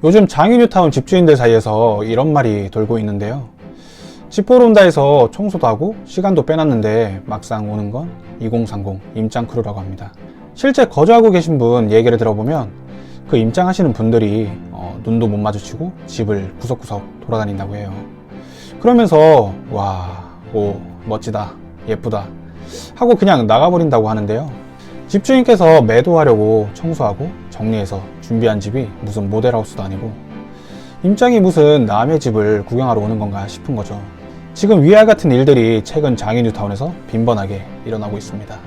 요즘 장인뉴타운 집주인들 사이에서 이런 말이 돌고 있는데요. 집 보러 온다 해서 청소도 하고 시간도 빼놨는데 막상 오는 건 2030 임장크루라고 합니다. 실제 거주하고 계신 분 얘기를 들어보면 그 임장하시는 분들이 눈도 못 마주치고 집을 구석구석 돌아다닌다고 해요. 그러면서 와, 오, 멋지다, 예쁘다 하고 그냥 나가버린다고 하는데요. 집주인께서 매도하려고 청소하고 정리해서 준비한 집이 무슨 모델하우스도 아니고 임장이 무슨 남의 집을 구경하러 오는 건가 싶은 거죠. 지금 위와 같은 일들이 최근 장인뉴타운에서 빈번하게 일어나고 있습니다.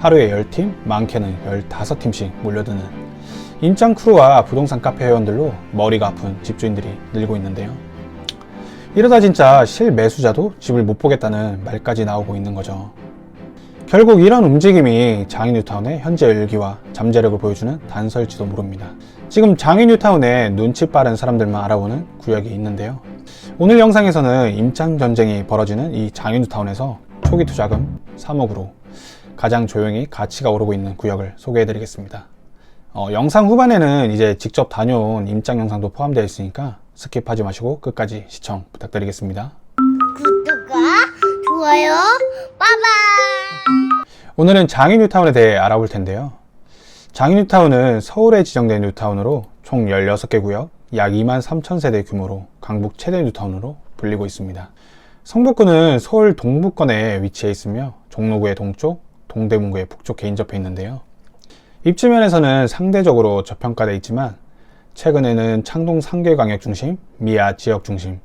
하루에 10팀, 많게는 15팀씩 몰려드는 임장 크루와 부동산 카페 회원들로 머리가 아픈 집주인들이 늘고 있는데요. 이러다 진짜 실매수자도 집을 못 보겠다는 말까지 나오고 있는 거죠. 결국 이런 움직임이 장인뉴타운의 현재 열기와 잠재력을 보여주는 단서일지도 모릅니다. 지금 장인뉴타운에 눈치 빠른 사람들만 알아보는 구역이 있는데요. 오늘 영상에서는 임장 전쟁이 벌어지는 이 장인뉴타운에서 초기 투자금 3억으로 가장 조용히 가치가 오르고 있는 구역을 소개해드리겠습니다. 영상 후반에는 이제 직접 다녀온 임장 영상도 포함되어 있으니까 스킵하지 마시고 끝까지 시청 부탁드리겠습니다. 구독과 좋아요 빠밤. 오늘은 장인뉴타운에 대해 알아볼 텐데요. 장인뉴타운은 서울에 지정된 뉴타운으로 총 16개 구역, 약 23,000세대 규모로 강북 최대 뉴타운으로 불리고 있습니다. 성북구는 서울 동북권에 위치해 있으며 종로구의 동쪽, 동대문구의 북쪽에 인접해 있는데요. 입지면에서는 상대적으로 저평가되어 있지만 최근에는 창동 상계광역 중심, 미아 지역 중심,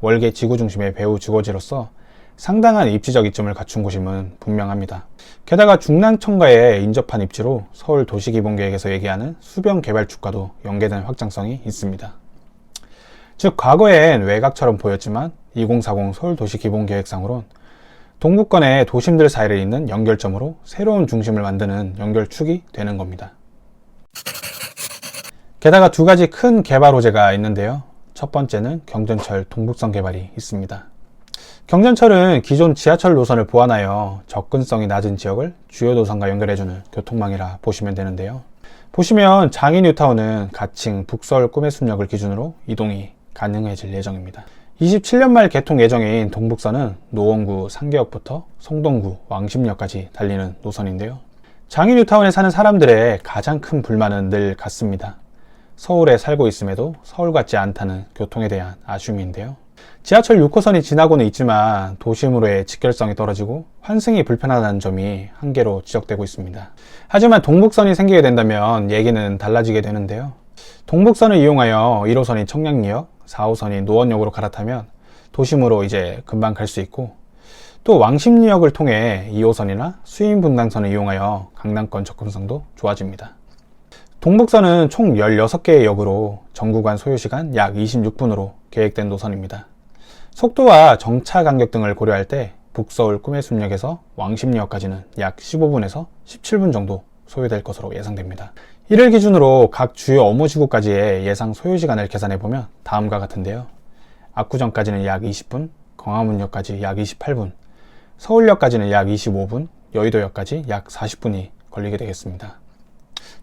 월계 지구 중심의 배후 주거지로서 상당한 입지적 이점을 갖춘 곳임은 분명합니다. 게다가 중랑천과에 인접한 입지로 서울 도시기본계획에서 얘기하는 수변 개발축과도 연계된 확장성이 있습니다. 즉 과거엔 외곽처럼 보였지만 2040 서울도시기본계획상으론 동북권의 도심들 사이를 잇는 연결점으로 새로운 중심을 만드는 연결축이 되는 겁니다. 게다가 두 가지 큰 개발 호재가 있는데요. 첫 번째는 경전철 동북선 개발이 있습니다. 경전철은 기존 지하철 노선을 보완하여 접근성이 낮은 지역을 주요 노선과 연결해주는 교통망이라 보시면 되는데요. 보시면 장인뉴타운은 가칭 북서울 꿈의 숲역을 기준으로 이동이 가능해질 예정입니다. 27년 말 개통 예정인 동북선은 노원구 상계역부터 성동구 왕십역까지 달리는 노선인데요. 장인뉴타운에 사는 사람들의 가장 큰 불만은 늘 같습니다. 서울에 살고 있음에도 서울 같지 않다는 교통에 대한 아쉬움인데요. 지하철 6호선이 지나고는 있지만 도심으로의 직결성이 떨어지고 환승이 불편하다는 점이 한계로 지적되고 있습니다. 하지만 동북선이 생기게 된다면 얘기는 달라지게 되는데요. 동북선을 이용하여 1호선인 청량리역, 4호선인 노원역으로 갈아타면 도심으로 이제 금방 갈 수 있고 또 왕십리역을 통해 2호선이나 수인분당선을 이용하여 강남권 접근성도 좋아집니다. 동북선은 총 16개의 역으로 전구간 소요시간 약 26분으로 계획된 노선입니다. 속도와 정차 간격 등을 고려할 때 북서울 꿈의 숲역에서 왕십리역까지는 약 15분에서 17분 정도 소요될 것으로 예상됩니다. 이를 기준으로 각 주요 업무지구까지의 예상 소요시간을 계산해보면 다음과 같은데요. 압구정까지는 약 20분, 광화문역까지 약 28분, 서울역까지는 약 25분, 여의도역까지 약 40분이 걸리게 되겠습니다.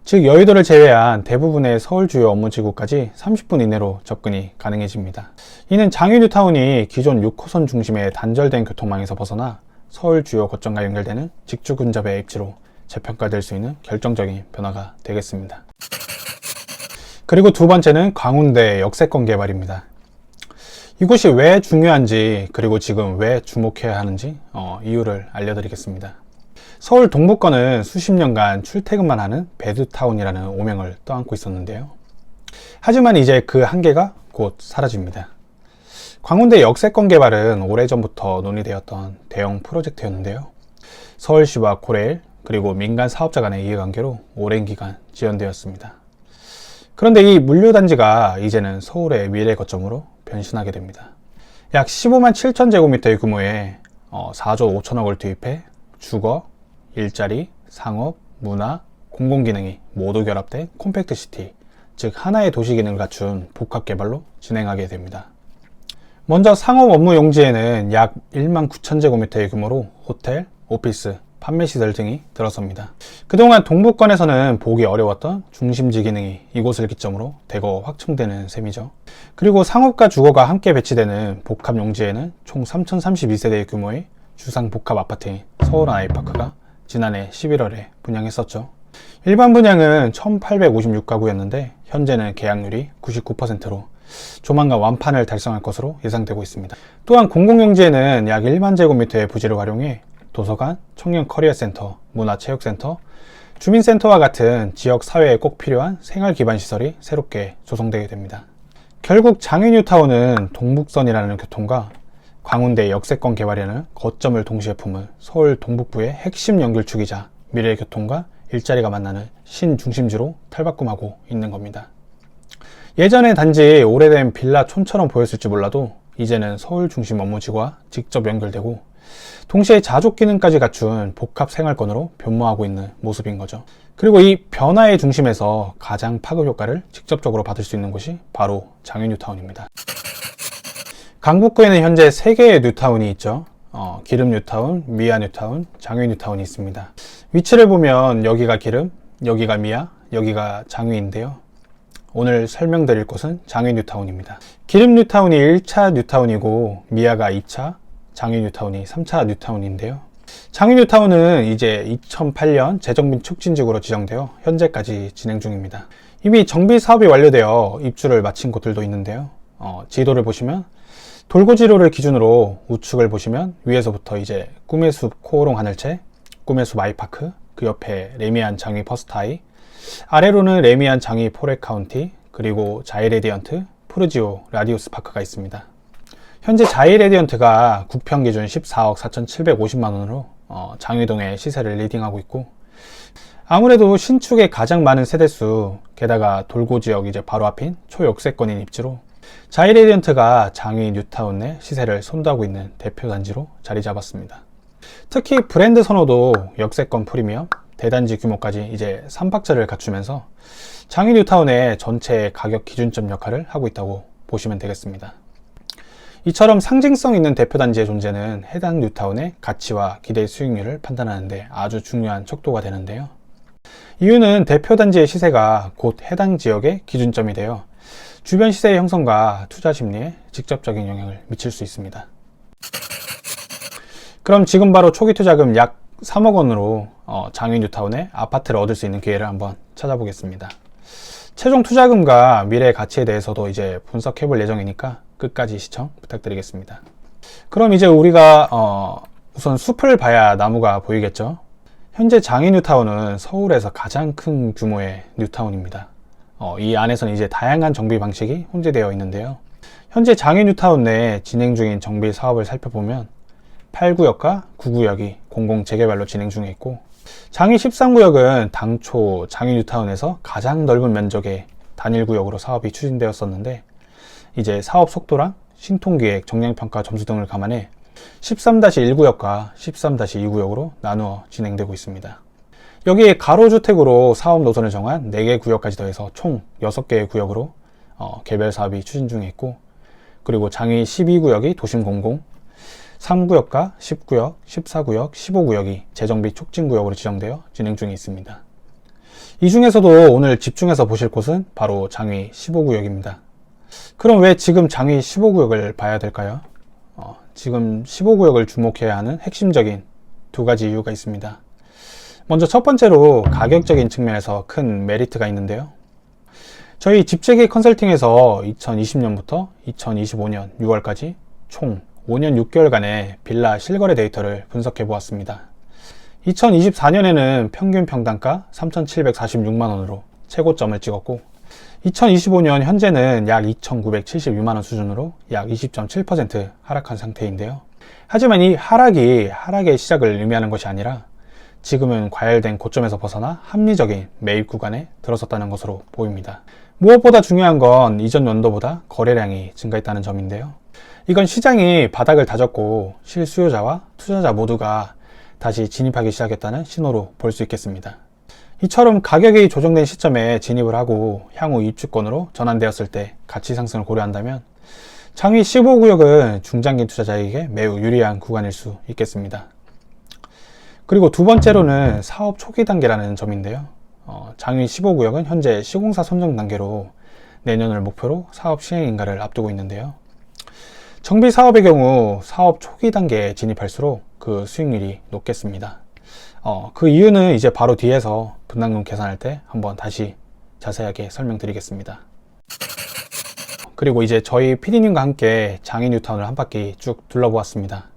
즉 여의도를 제외한 대부분의 서울 주요 업무지구까지 30분 이내로 접근이 가능해집니다. 이는 장인뉴타운이 기존 6호선 중심의 단절된 교통망에서 벗어나 서울 주요 거점과 연결되는 직주 근접의 입지로 재평가될 수 있는 결정적인 변화가 되겠습니다. 그리고 두 번째는 광운대 역세권 개발입니다. 이곳이 왜 중요한지 그리고 지금 왜 주목해야 하는지 이유를 알려드리겠습니다. 서울 동북권은 수십 년간 출퇴근만 하는 배드타운이라는 오명을 떠안고 있었는데요. 하지만 이제 그 한계가 곧 사라집니다. 광운대 역세권 개발은 오래전부터 논의되었던 대형 프로젝트였는데요. 서울시와 코레일 그리고 민간 사업자 간의 이해관계로 오랜 기간 지연되었습니다. 그런데 이 물류단지가 이제는 서울의 미래 거점으로 변신하게 됩니다. 약 15만 7천 제곱미터의 규모의 4조 5천억을 투입해 주거, 일자리, 상업, 문화, 공공기능이 모두 결합된 콤팩트시티, 즉 하나의 도시 기능을 갖춘 복합개발로 진행하게 됩니다. 먼저 상업 업무 용지에는 약 1만 9천 제곱미터의 규모로 호텔, 오피스, 판매 시설 등이 들어섭니다. 그동안 동북권에서는 보기 어려웠던 중심지 기능이 이곳을 기점으로 대거 확충되는 셈이죠. 그리고 상업과 주거가 함께 배치되는 복합 용지에는 총 3032세대 규모의 주상 복합 아파트인 서울 아이파크가 지난해 11월에 분양했었죠. 일반 분양은 1856가구였는데 현재는 계약률이 99%로 조만간 완판을 달성할 것으로 예상되고 있습니다. 또한 공공용지에는 약 1만 제곱미터의 부지를 활용해 도서관, 청년 커리어센터, 문화체육센터, 주민센터와 같은 지역 사회에 꼭 필요한 생활 기반 시설이 새롭게 조성되게 됩니다. 결국 장애뉴타운은 동북선이라는 교통과 광운대 역세권 개발에는 거점을 동시에 품은 서울 동북부의 핵심 연결축이자 미래교통과 일자리가 만나는 신중심지로 탈바꿈하고 있는 겁니다. 예전에 단지 오래된 빌라촌처럼 보였을지 몰라도 이제는 서울 중심 업무지구와 직접 연결되고 동시에 자족 기능까지 갖춘 복합 생활권으로 변모하고 있는 모습인 거죠. 그리고 이 변화의 중심에서 가장 파급 효과를 직접적으로 받을 수 있는 곳이 바로 장애뉴타운입니다. 강북구에는 현재 3개의 뉴타운이 있죠. 기름 뉴타운, 미아 뉴타운, 장외 뉴타운이 있습니다. 위치를 보면 여기가 기름, 여기가 미아, 여기가 장외인데요. 오늘 설명드릴 곳은 장외 뉴타운입니다. 기름 뉴타운이 1차 뉴타운이고 미아가 2차, 장외 뉴타운이 3차 뉴타운인데요. 장외 뉴타운은 이제 2008년 재정비 촉진지구로 지정되어 현재까지 진행 중입니다. 이미 정비 사업이 완료되어 입주를 마친 곳들도 있는데요. 지도를 보시면 돌고지로를 기준으로 우측을 보시면 위에서부터 이제 꿈의 숲 코오롱 하늘채, 꿈의 숲 아이파크, 그 옆에 레미안 장위 퍼스타이, 아래로는 레미안 장위 포레카운티, 그리고 자이레디언트, 푸르지오 라디우스 파크가 있습니다. 현재 자이레디언트가 국평 기준 14억 4,750만원으로 장위동의 시세를 리딩하고 있고, 아무래도 신축에 가장 많은 세대수, 게다가 돌고지역 이제 바로 앞인 초역세권인 입지로 자이레디언트가 장위 뉴타운 내 시세를 선도하고 있는 대표 단지로 자리 잡았습니다. 특히 브랜드 선호도 역세권 프리미엄, 대단지 규모까지 이제 3박자를 갖추면서 장위 뉴타운의 전체 가격 기준점 역할을 하고 있다고 보시면 되겠습니다. 이처럼 상징성 있는 대표 단지의 존재는 해당 뉴타운의 가치와 기대 수익률을 판단하는 데 아주 중요한 척도가 되는데요. 이유는 대표 단지의 시세가 곧 해당 지역의 기준점이 되어 주변 시세의 형성과 투자 심리에 직접적인 영향을 미칠 수 있습니다. 그럼 지금 바로 초기 투자금 약 3억 원으로 장위 뉴타운의 아파트를 얻을 수 있는 기회를 한번 찾아보겠습니다. 최종 투자금과 미래 가치에 대해서도 이제 분석해 볼 예정이니까 끝까지 시청 부탁드리겠습니다. 그럼 이제 우리가 우선 숲을 봐야 나무가 보이겠죠. 현재 장위 뉴타운은 서울에서 가장 큰 규모의 뉴타운입니다. 이 안에서는 이제 다양한 정비 방식이 혼재되어 있는데요. 현재 장위 뉴타운 내 진행 중인 정비 사업을 살펴보면 8구역과 9구역이 공공 재개발로 진행 중에 있고, 장위 13구역은 당초 장위 뉴타운에서 가장 넓은 면적의 단일 구역으로 사업이 추진되었었는데, 이제 사업 속도랑 신통기획, 정량평가 점수 등을 감안해 13-1구역과 13-2구역으로 나누어 진행되고 있습니다. 여기에 가로주택으로 사업 노선을 정한 4개 구역까지 더해서 총 6개의 구역으로 개별 사업이 추진 중에 있고, 그리고 장위 12구역이 도심공공, 3구역과 10구역, 14구역, 15구역이 재정비 촉진구역으로 지정되어 진행 중에 있습니다. 이 중에서도 오늘 집중해서 보실 곳은 바로 장위 15구역입니다. 그럼 왜 지금 장위 15구역을 봐야 될까요? 지금 15구역을 주목해야 하는 핵심적인 2가지 이유가 있습니다. 먼저 첫 번째로 가격적인 측면에서 큰 메리트가 있는데요. 저희 집재기 컨설팅에서 2020년부터 2025년 6월까지 총 5년 6개월간의 빌라 실거래 데이터를 분석해 보았습니다. 2024년에는 평균 평당가 3,746만원으로 최고점을 찍었고, 2025년 현재는 약 2,976만원 수준으로 약 20.7% 하락한 상태인데요. 하지만 이 하락의 시작을 의미하는 것이 아니라 지금은 과열된 고점에서 벗어나 합리적인 매입 구간에 들어섰다는 것으로 보입니다. 무엇보다 중요한 건 이전 연도보다 거래량이 증가했다는 점인데요. 이건 시장이 바닥을 다졌고 실수요자와 투자자 모두가 다시 진입하기 시작했다는 신호로 볼 수 있겠습니다. 이처럼 가격이 조정된 시점에 진입을 하고 향후 입주권으로 전환되었을 때 가치 상승을 고려한다면 장위 15구역은 중장기 투자자에게 매우 유리한 구간일 수 있겠습니다. 그리고 두 번째로는 사업 초기 단계라는 점인데요. 장위 15구역은 현재 시공사 선정 단계로 내년을 목표로 사업 시행 인가를 앞두고 있는데요. 정비 사업의 경우 사업 초기 단계에 진입할수록 그 수익률이 높겠습니다. 그 이유는 이제 바로 뒤에서 분담금 계산할 때 한번 다시 자세하게 설명드리겠습니다. 그리고 이제 저희 PD님과 함께 장인 뉴타운을 한 바퀴 쭉 둘러보았습니다.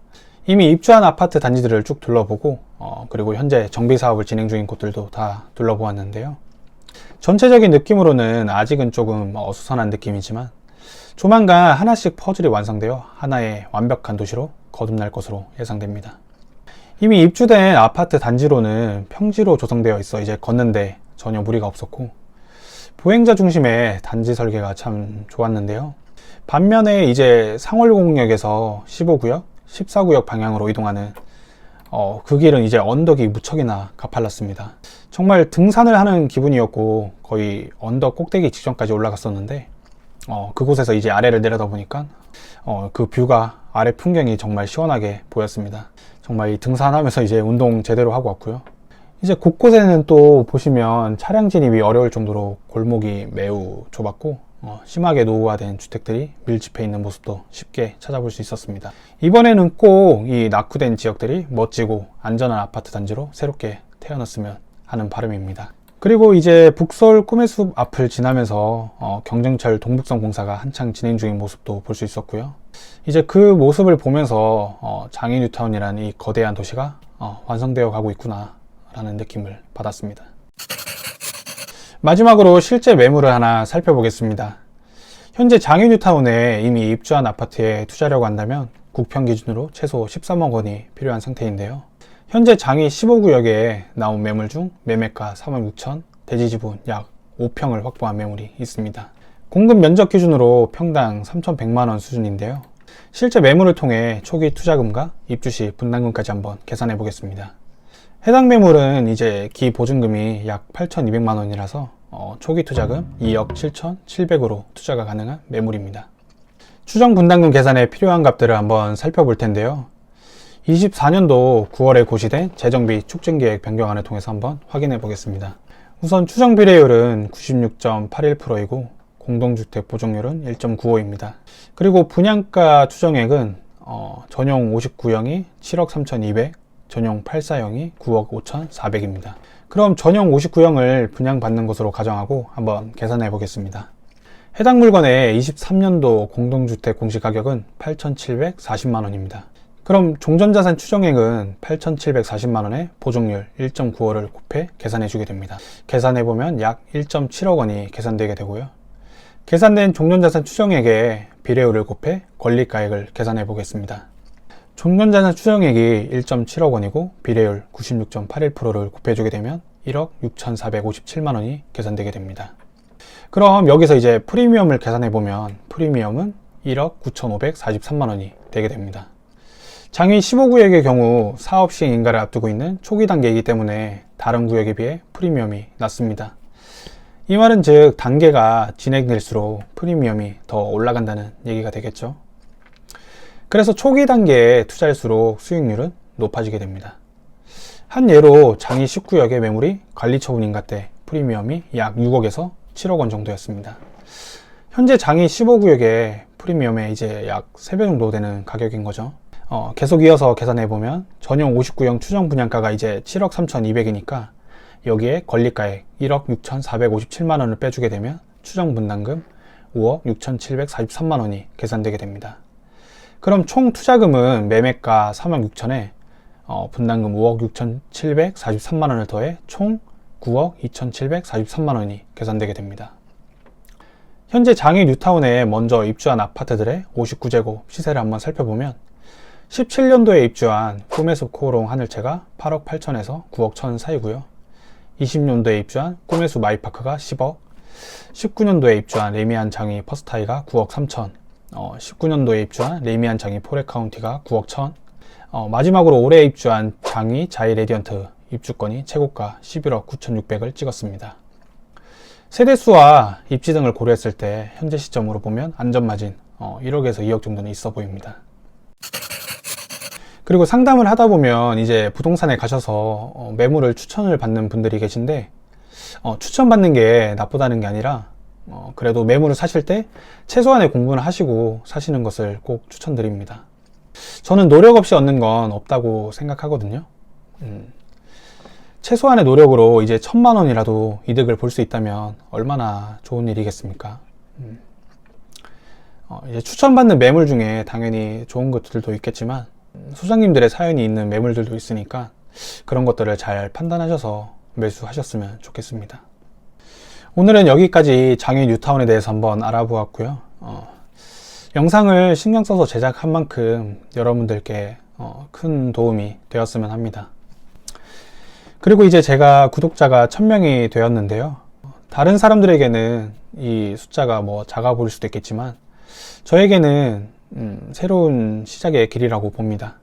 이미 입주한 아파트 단지들을 쭉 둘러보고 그리고 현재 정비 사업을 진행 중인 곳들도 다 둘러보았는데요. 전체적인 느낌으로는 아직은 조금 어수선한 느낌이지만 조만간 하나씩 퍼즐이 완성되어 하나의 완벽한 도시로 거듭날 것으로 예상됩니다. 이미 입주된 아파트 단지로는 평지로 조성되어 있어 이제 걷는데 전혀 무리가 없었고 보행자 중심의 단지 설계가 참 좋았는데요. 반면에 이제 상월공역에서 15구역, 14구역 방향으로 이동하는 그 길은 이제 언덕이 무척이나 가팔랐습니다. 정말 등산을 하는 기분이었고 거의 언덕 꼭대기 직전까지 올라갔었는데 그곳에서 이제 아래를 내려다보니까 그 뷰가 아래 풍경이 정말 시원하게 보였습니다. 정말 이 등산하면서 이제 운동 제대로 하고 왔고요. 이제 곳곳에는 또 보시면 차량 진입이 어려울 정도로 골목이 매우 좁았고 심하게 노후화된 주택들이 밀집해 있는 모습도 쉽게 찾아볼 수 있었습니다. 이번에는 꼭 이 낙후된 지역들이 멋지고 안전한 아파트 단지로 새롭게 태어났으면 하는 바람입니다. 그리고 이제 북서울 꿈의 숲 앞을 지나면서 경정철 동북선 공사가 한창 진행 중인 모습도 볼 수 있었고요. 이제 그 모습을 보면서 장인 뉴타운이라는 이 거대한 도시가 완성되어 가고 있구나 라는 느낌을 받았습니다. 마지막으로 실제 매물을 하나 살펴보겠습니다. 현재 장인 뉴타운에 이미 입주한 아파트에 투자하려고 한다면 국평 기준으로 최소 13억 원이 필요한 상태인데요. 현재 장위 15구역에 나온 매물 중 매매가 4만 6천, 대지 지분 약 5평을 확보한 매물이 있습니다. 공급 면적 기준으로 평당 3,100만원 수준인데요. 실제 매물을 통해 초기 투자금과 입주 시 분담금까지 한번 계산해 보겠습니다. 해당 매물은 이제 기보증금이 약 8,200만원이라서 초기 투자금 2억 7,700으로 투자가 가능한 매물입니다. 추정 분담금 계산에 필요한 값들을 한번 살펴볼 텐데요. 24년도 9월에 고시된 재정비 촉진계획 변경안을 통해서 한번 확인해 보겠습니다. 우선 추정 비례율은 96.81%이고 공동주택 보정률은 1.95입니다. 그리고 분양가 추정액은 전용 59형이 7억 3,200, 전용 84형이 9억 5,400입니다. 그럼 전용 59형을 분양받는 것으로 가정하고 한번 계산해 보겠습니다. 해당 물건의 23년도 공동주택 공시가격은 8,740만원입니다. 그럼 종전자산 추정액은 8,740만원에 보정률 1.95를 곱해 계산해 주게 됩니다. 계산해 보면 약 1.7억 원이 계산되게 되고요. 계산된 종전자산 추정액에 비례율을 곱해 권리가액을 계산해 보겠습니다. 종전자산 추정액이 1.7억 원이고 비례율 96.81%를 곱해주게 되면 1억 6,457만원이 계산되게 됩니다. 그럼 여기서 이제 프리미엄을 계산해 보면 프리미엄은 1억 9,543만원이 되게 됩니다. 장위 15구역의 경우 사업 시행 인가를 앞두고 있는 초기 단계이기 때문에 다른 구역에 비해 프리미엄이 낮습니다. 이 말은 즉 단계가 진행될수록 프리미엄이 더 올라간다는 얘기가 되겠죠. 그래서 초기 단계에 투자할수록 수익률은 높아지게 됩니다. 한 예로 장위 19역의 매물이 관리처분인가 때 프리미엄이 약 6억에서 7억 원 정도였습니다. 현재 장위 15구역의 프리미엄에 이제 약 3배 정도 되는 가격인 거죠. 계속 이어서 계산해보면 전용 59형 추정 분양가가 이제 7억 3,200이니까 여기에 권리가액 1억 6,457만원을 빼주게 되면 추정 분담금 5억 6,743만원이 계산되게 됩니다. 그럼 총 투자금은 매매가 3억 6천에 분담금 5억 6,743만원을 더해 총 9억 2,743만원이 계산되게 됩니다. 현재 장위 뉴타운에 먼저 입주한 아파트들의 59제곱 시세를 한번 살펴보면 17년도에 입주한 꿈의숲 코오롱 하늘채가 8억 8천에서 9억 1천 사이고요. 20년도에 입주한 꿈의숲 아이파크가 10억, 19년도에 입주한 레미안 장위 퍼스타이가 9억 3천, 19년도에 입주한 레미안 장위 포레카운티가 9억 1천, 마지막으로 올해 입주한 장위 자이 레디언트 입주권이 최고가 11억 9,600을 찍었습니다. 세대수와 입지 등을 고려했을 때 현재 시점으로 보면 안전마진 1억에서 2억 정도는 있어 보입니다. 그리고 상담을 하다 보면 이제 부동산에 가셔서 매물을 추천을 받는 분들이 계신데, 추천받는 게 나쁘다는 게 아니라 그래도 매물을 사실 때 최소한의 공부는 하시고 사시는 것을 꼭 추천드립니다. 저는 노력 없이 얻는 건 없다고 생각하거든요. 최소한의 노력으로 이제 1,000만 원이라도 이득을 볼 수 있다면 얼마나 좋은 일이겠습니까? 이제 추천받는 매물 중에 당연히 좋은 것들도 있겠지만 소장님들의 사연이 있는 매물들도 있으니까 그런 것들을 잘 판단하셔서 매수하셨으면 좋겠습니다. 오늘은 여기까지 장외 뉴타운에 대해서 한번 알아보았고요. 영상을 신경 써서 제작한 만큼 여러분들께 큰 도움이 되었으면 합니다. 그리고 이제 제가 구독자가 1000명이 되었는데요. 다른 사람들에게는 이 숫자가 뭐 작아 보일 수도 있겠지만 저에게는 새로운 시작의 길이라고 봅니다.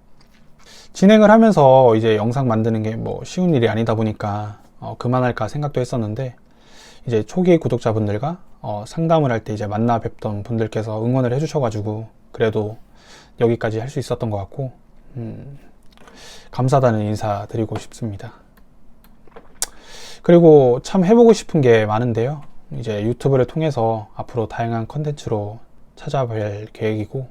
진행을 하면서 이제 영상 만드는 게 뭐 쉬운 일이 아니다 보니까 그만할까 생각도 했었는데, 이제 초기 구독자분들과 상담을 할 때 이제 만나 뵙던 분들께서 응원을 해주셔가지고 그래도 여기까지 할 수 있었던 것 같고, 감사하다는 인사 드리고 싶습니다. 그리고 참 해보고 싶은 게 많은데요. 이제 유튜브를 통해서 앞으로 다양한 컨텐츠로 찾아뵐 계획이고,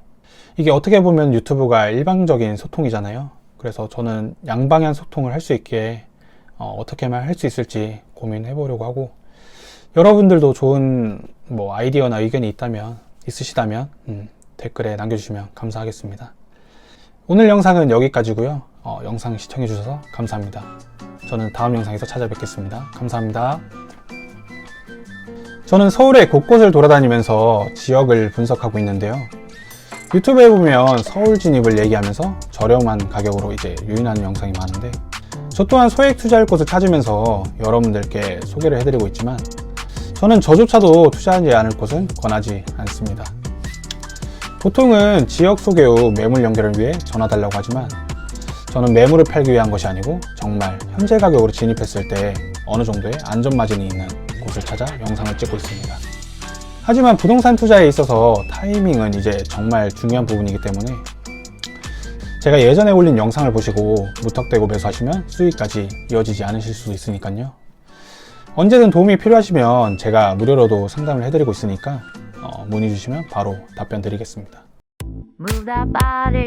이게 어떻게 보면 유튜브가 일방적인 소통이잖아요. 그래서 저는 양방향 소통을 할 수 있게 어떻게만 할 수 있을지 고민해 보려고 하고, 여러분들도 좋은 뭐 아이디어나 의견이 있으시다면 댓글에 남겨주시면 감사하겠습니다. 오늘 영상은 여기까지고요. 영상 시청해 주셔서 감사합니다. 저는 다음 영상에서 찾아뵙겠습니다. 감사합니다. 저는 서울의 곳곳을 돌아다니면서 지역을 분석하고 있는데요. 유튜브에 보면 서울 진입을 얘기하면서 저렴한 가격으로 이제 유인하는 영상이 많은데, 저 또한 소액 투자할 곳을 찾으면서 여러분들께 소개를 해드리고 있지만 저는 저조차도 투자하지 않을 곳은 권하지 않습니다. 보통은 지역 소개 후 매물 연결을 위해 전화 달라고 하지만 저는 매물을 팔기 위한 것이 아니고 정말 현재 가격으로 진입했을 때 어느 정도의 안전 마진이 있는 곳을 찾아 영상을 찍고 있습니다. 하지만 부동산 투자에 있어서 타이밍은 이제 정말 중요한 부분이기 때문에 제가 예전에 올린 영상을 보시고 무턱대고 매수하시면 수익까지 이어지지 않으실 수도 있으니까요. 언제든 도움이 필요하시면 제가 무료로도 상담을 해드리고 있으니까 문의 주시면 바로 답변 드리겠습니다. Move that body.